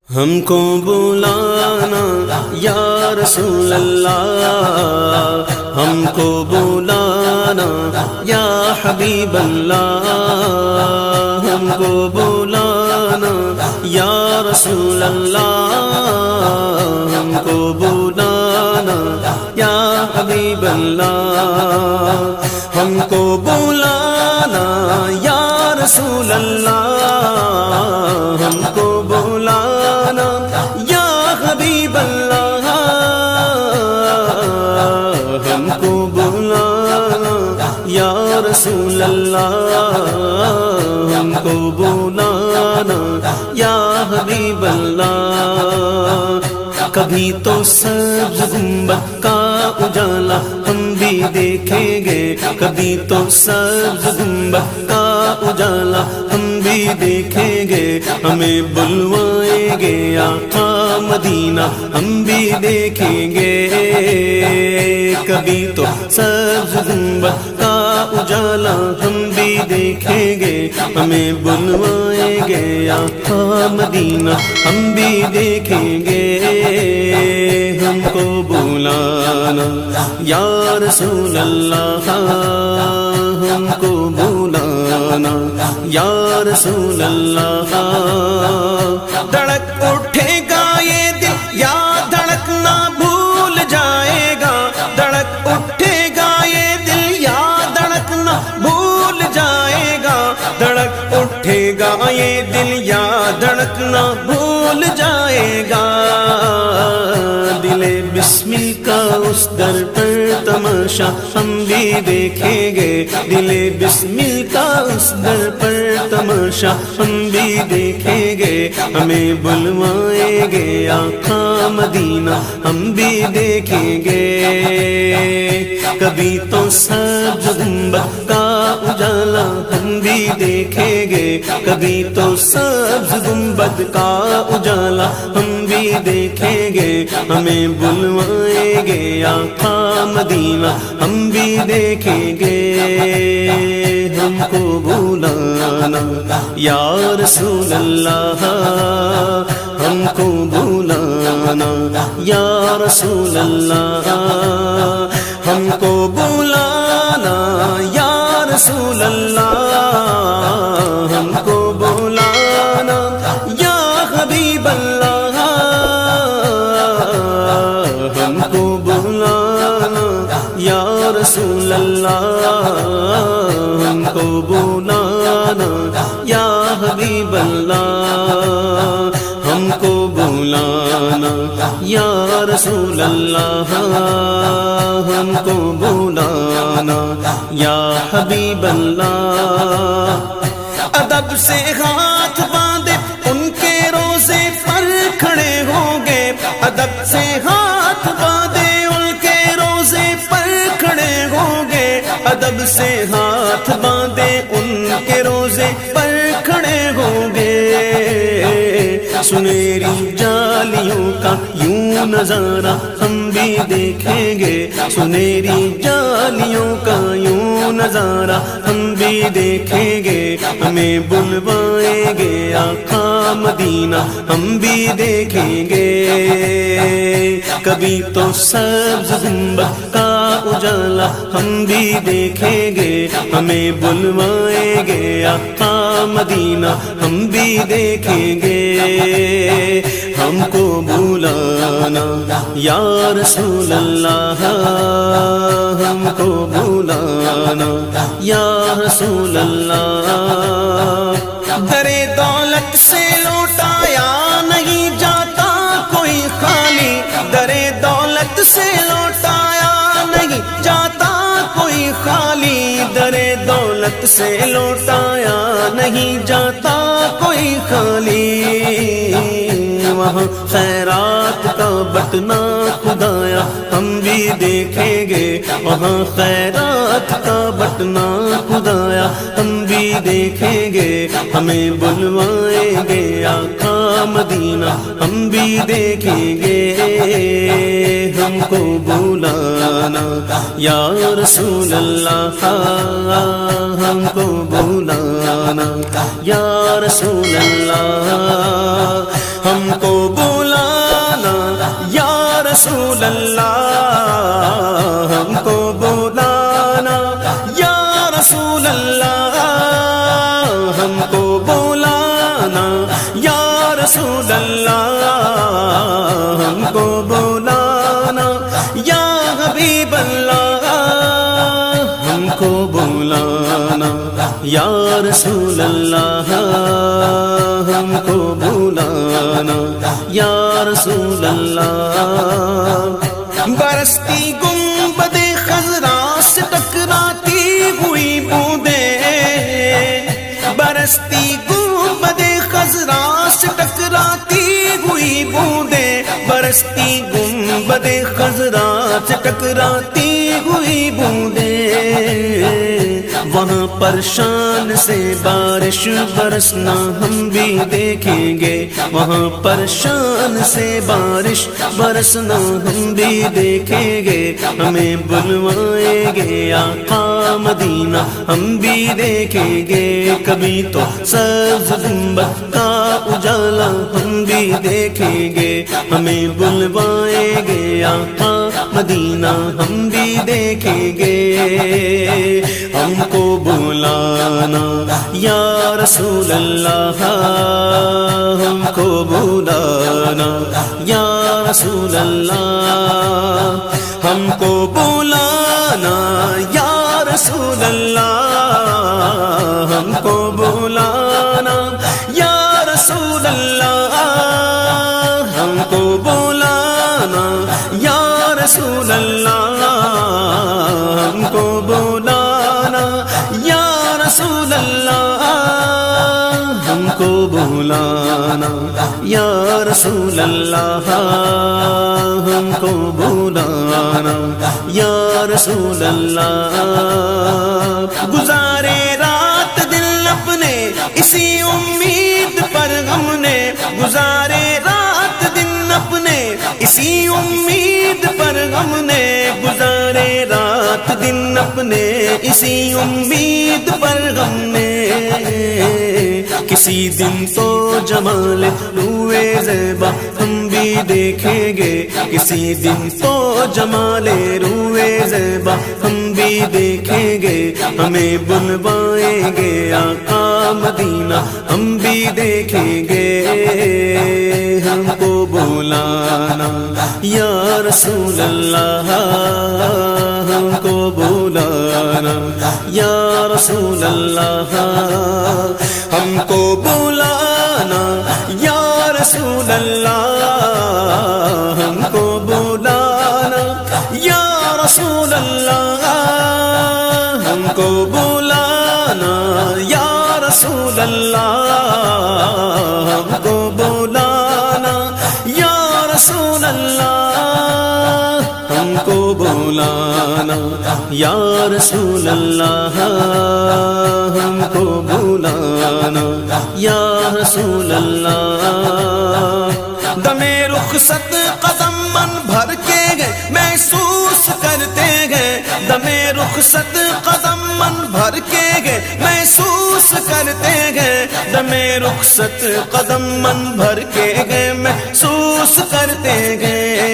ہم کو بلانا یا رسول اللہ، ہم کو بلانا یا حبیب اللہ، ہم کو بلانا یا رسول اللہ، ہم کو بلانا یا حبیب اللہ، ہم کو بلانا یا رسول اللہ، ہم کو بلانا یا حبیب اللہ، ہم کو بلانا یا رسول اللہ، ہم کو بلانا یا حبیب اللہ۔ کبھی تو سبز گنبد کا اجالا ہم بھی دیکھیں گے، کبھی تو سبز گنبد کا اجالا ہم بھی دیکھیں گے، ہمیں بلوائیں گے آقا مدینہ ہم بھی دیکھیں گے، کبھی تو سبز گنبد کا اجالا ہم بھی دیکھیں گے، ہمیں بلوائیں گے آقا مدینہ ہم بھی دیکھیں گے، ہم کو بلانا یا رسول اللہ، ہم کو بلانا یا رسول اللہ۔ دھڑک اٹھے گا یہ دل یا دھڑکنا بھول جائے گا، دھڑک اٹھے گا یہ دل یا دھڑکنا بھول جائے گا، دھڑک اٹھے گا یہ دل یا دھڑکنا بھول جائے گا، دل بسمل کا اس در پر تماشا ہم بھی دیکھیں گے، دل بسمل کا اس در پر تماشا ہم بھی دیکھیں گے، ہمیں بلوائیں گے آقا مدینہ ہم بھی دیکھیں گے، کبھی تو سبز گنبد کا اجالا ہم بھی دیکھیں گے، کبھی تو سبز گنبد کا اجالا ہم بھی دیکھیں گے، ہمیں بلوائیں گے آقا مدینہ ہم بھی دیکھیں گے، ہم کو بلانا یا رسول اللہ، ہم کو بلانا یا رسول اللہ، ہم کو بلانا یا رسول اللہ، ہم کو بلانا یا حبیب اللہ، ہم کو بلانا یا رسول اللہ، ہم کو بلانا یا حبیب اللہ، ہم کو بلانا یا رسول اللہ، ہم کو بلانا یا حبیب اللہ۔ ادب سے ہاتھ باندھے ان کے روزے پر کھڑے ہوں گے، ادب سے ہاتھ باندھے ان کے روزے پر کھڑے ہوں گے، ادب سے ہاتھ باندھے ان کے روزے پر کھڑے ہوں گے، سنہری جالیوں کا یوں نظارہ ہم بھی دیکھیں گے، سنہری جالیوں کا یوں نظارہ ہم بھی دیکھیں گے، ہمیں بلوائیں گے آقا مدینہ ہم بھی دیکھیں گے، کبھی تو سبز گنبد کا اجالا ہم بھی دیکھیں گے، ہمیں بلوائیں گے آقا مدینہ ہم بھی دیکھیں گے، ہم کو بلانا یا رسول اللہ، ہم کو بلانا یا رسول اللہ، درے دولت سے لوٹایا نہیں جاتا کوئی خالی، درے دولت سے لوٹایا نہیں جاتا کوئی خالی، درے دولت سے لوٹایا نہیں جاتا کوئی خالی، وہاں خیرات کا بٹنا خدایا ہم بھی دیکھیں گے، وہاں خیرات کا بٹنا خدایا ہم بھی دیکھیں گے، ہمیں بلوائیں گے آقا مدینہ ہم بھی دیکھیں گے، ہم کو بلانا یا رسول اللہ، ہم کو بلانا یا رسول اللہ، ہم کو ہم کو بلانا یا رسول اللہ۔ برستی گنبد خضرا سے ٹکراتی ہوئی بوندیں، برستی گنبد خضرا سے ٹکراتی ہوئی بوندیں، برستی گنبد خضرا سے ٹکراتی ہوئی بوندیں، وہاں پر شان سے بارش برسنا ہم بھی دیکھیں گے، وہاں پر شان سے بارش برسنا ہم بھی دیکھیں گے، ہمیں بلوائیں گے آقا مدینہ ہم بھی دیکھیں گے، کبھی تو سبز گنبد کا اجالا ہم بھی دیکھیں گے، ہمیں بلوائیں گے آقا مدینہ ہم بھی دیکھیں گے، ہم کو بلانا یا رسول اللہ، ہم کو بلانا یا رسول اللہ، ہم کو بلانا یا رسول اللہ، ہم کو بلانا یا رسول اللہ، ہم کو بلانا یا رسول اللہ، ہم کو بلانا یا رسول اللہ، ہم کو بلانا یا رسول اللہ، ہم کو بلانا یا رسول اللہ، گزارے رات دن اپنے اسی امید پر ہم نے، گزارے رات دن اپنے اسی امید پر ہم نے، گزارے رات دن اپنے اسی امید پر ہم نے، کسی دن تو جمال روئے زیبا ہم بھی دیکھیں گے، کسی دن تو جمال روئے زیبا ہم بھی دیکھیں گے، ہمیں بلوائیں گے آقا مدینہ ہم بھی دیکھیں گے، ہم کو بلانا یا رسول اللہ، ہم کو بلانا یا رسول اللہ، ہم کو بلانا یا رسول اللہ، ہم کو بلانا یا رسول اللہ، ہم کو بلانا یا رسول اللہ، ہم کو بلانا یا رسول اللہ، ہم کو بلانا یا رسول اللہ، ہم کو بلانا یا رسول اللہ، دم رخصت قدم من بھر کے گئے محسوس کرتے گئے، دم رخصت قدم من بھر کے گئے محسوس کرتے گئے، دم رخصت قدم من بھر کے گئے محسوس کرتے گئے،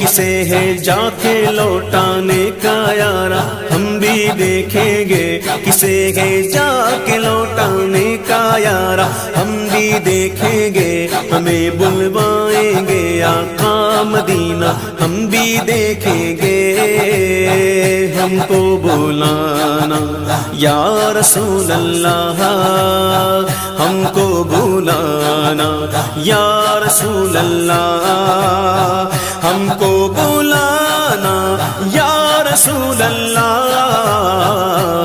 کسے ہے جا کے لوٹانے کا یارا ہم بھی دیکھیں گے، کسے ہے جا کے لوٹانے کا یارا ہم بھی دیکھیں گے، ہمیں بلوائیں گے آقا مدینہ ہم بھی دیکھیں گے، ہم کو بلانا یا رسول اللہ، ہم کو بلانا یا رسول اللہ، ہم کو بلانا یا رسول اللہ،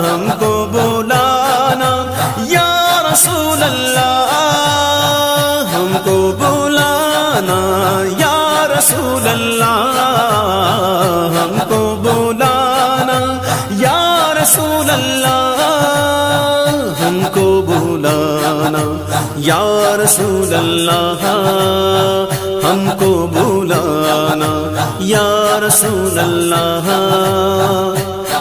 ہم کو بلانا یا رسول اللہ، ہم کو بلانا یا رسول اللہ، ہم کو بلانا یا رسول اللہ، ہم کو بلانا یا رسول اللہ، ہم کو بلانا یا رسول اللہ،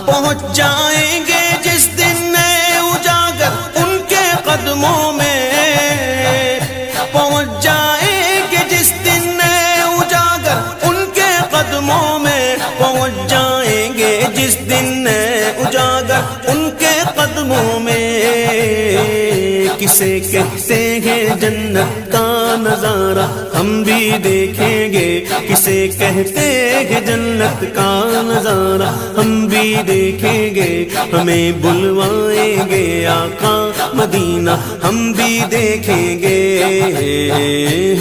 پہنچ جائیں گے جس دن نئے اجاگر ان کے قدموں میں، پہنچ جائیں گے جس دن نئے اجاگر ان کے قدموں میں، پہنچ جائیں گے جس دن نئے اجاگر ان کے قدموں میں، کسے کہتے ہیں جنت کا نظارہ ہم ہم بھی دیکھیں گے کسے کہتے ہیں جنت کا نظارہ، ہم بھی دیکھیں گے ہمیں بلوائیں گے آقا مدینہ، ہم بھی دیکھیں گے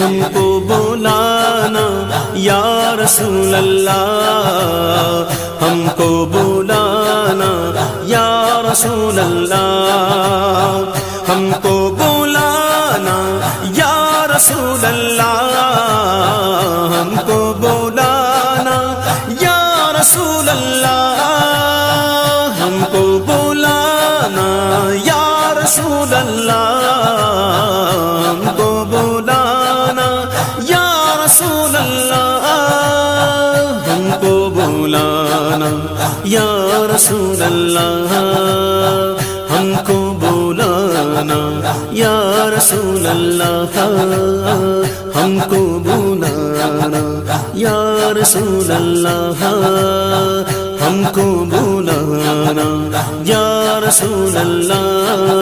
ہم کو بلانا یا رسول اللہ، ہم کو بلانا یا رسول اللہ، ہم کو بلانا یا رسول اللہ، ہم کو بلانا یا رسول اللہ، ہم کو بلانا یا رسول اللہ، ہم کو بلانا یا رسول اللہ، ہم کو بلانا یا رسول اللہ، ہم کو بلانا یا رسول اللہ، ہم کو بلانا یا رسول اللہ، ہم کو بلانا یا رسول اللہ۔